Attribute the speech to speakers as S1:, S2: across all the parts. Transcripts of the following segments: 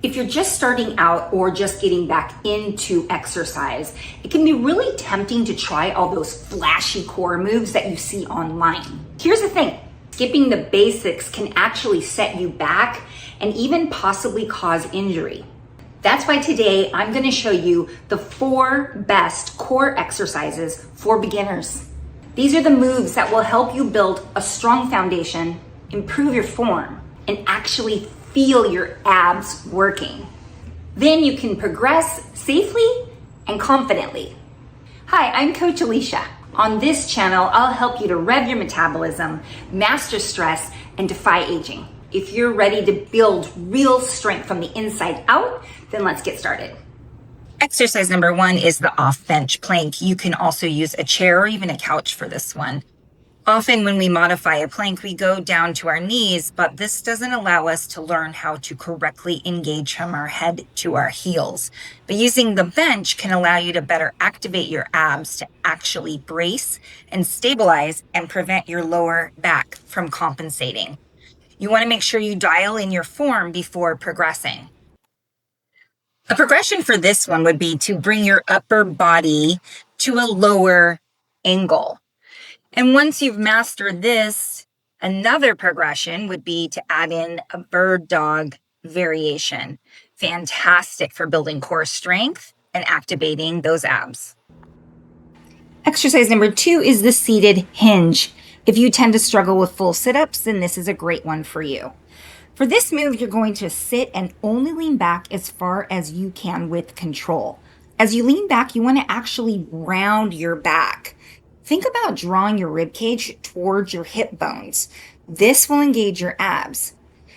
S1: If you're just starting out or just getting back into exercise, it can be really tempting to try all those flashy core moves that you see online. Here's the thing, skipping the basics can actually set you back and even possibly cause injury. That's why today I'm going to show you the 4 best core exercises for beginners. These are the moves that will help you build a strong foundation, improve your form, and actually feel your abs working. Then you can progress safely and confidently. Hi, I'm Coach Alicia. On this channel, I'll help you to rev your metabolism, master stress, and defy aging. If you're ready to build real strength from the inside out, then let's get started.
S2: Exercise number 1 is the off-bench plank. You can also use a chair or even a couch for this one. Often when we modify a plank, we go down to our knees, but this doesn't allow us to learn how to correctly engage from our head to our heels. But using the bench can allow you to better activate your abs to actually brace and stabilize and prevent your lower back from compensating. You want to make sure you dial in your form before progressing. A progression for this one would be to bring your upper body to a lower angle. And once you've mastered this, another progression would be to add in a bird dog variation. Fantastic for building core strength and activating those abs. Exercise number 2 is the seated hinge. If you tend to struggle with full sit-ups, then this is a great one for you. For this move, you're going to sit and only lean back as far as you can with control. As you lean back, you want to actually round your back. Think about drawing your rib cage towards your hip bones. This will engage your abs.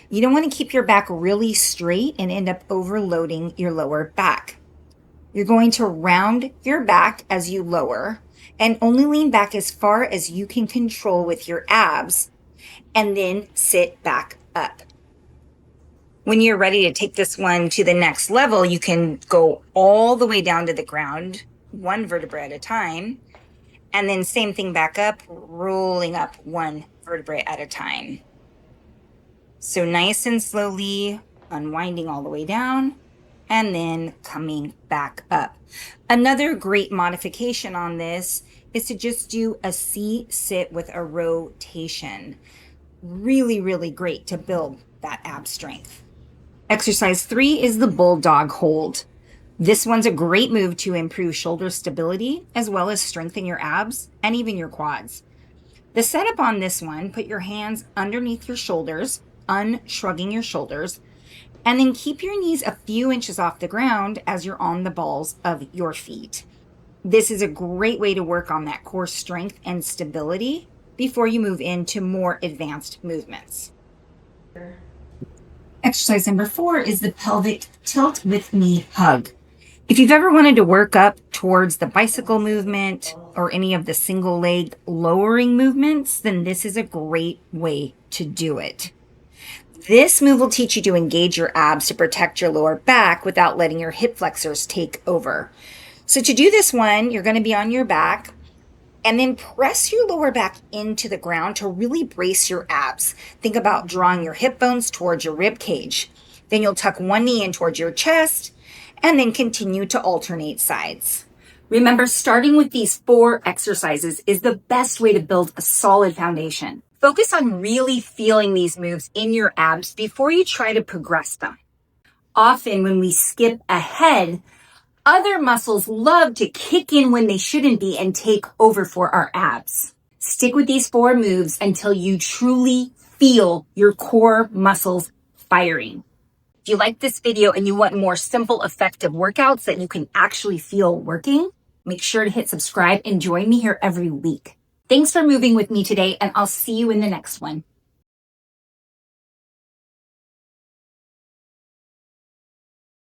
S2: You don't want to keep your back really straight and end up overloading your lower back. You're going to round your back as you lower and only lean back as far as you can control with your abs, and then sit back up. When you're ready to take this one to the next level, you can go all the way down to the ground, 1 vertebra at a time, and then same thing back up, rolling up 1 vertebrae at a time. So nice and slowly unwinding all the way down and then coming back up. Another great modification on this is to just do a C-sit with a rotation. Really, really great to build that ab strength. Exercise 3 is the bulldog hold. This one's a great move to improve shoulder stability as well as strengthen your abs and even your quads. The setup on this one, put your hands underneath your shoulders, unshrugging your shoulders, and then keep your knees a few inches off the ground as you're on the balls of your feet. This is a great way to work on that core strength and stability before you move into more advanced movements. Exercise number 4 is the pelvic tilt with knee hug. If you've ever wanted to work up towards the bicycle movement or any of the single leg lowering movements, then this is a great way to do it. This move will teach you to engage your abs to protect your lower back without letting your hip flexors take over. So to do this one, you're going to be on your back and then press your lower back into the ground to really brace your abs. Think about drawing your hip bones towards your rib cage. Then you'll tuck 1 knee in towards your chest and then continue to alternate sides.
S1: Remember, starting with these 4 exercises is the best way to build a solid foundation. Focus on really feeling these moves in your abs before you try to progress them. Often when we skip ahead, other muscles love to kick in when they shouldn't be and take over for our abs. Stick with these 4 moves until you truly feel your core muscles firing. If you like this video and you want more simple, effective workouts that you can actually feel working, make sure to hit subscribe and join me here every week. Thanks for moving with me today, and I'll see you in the next one.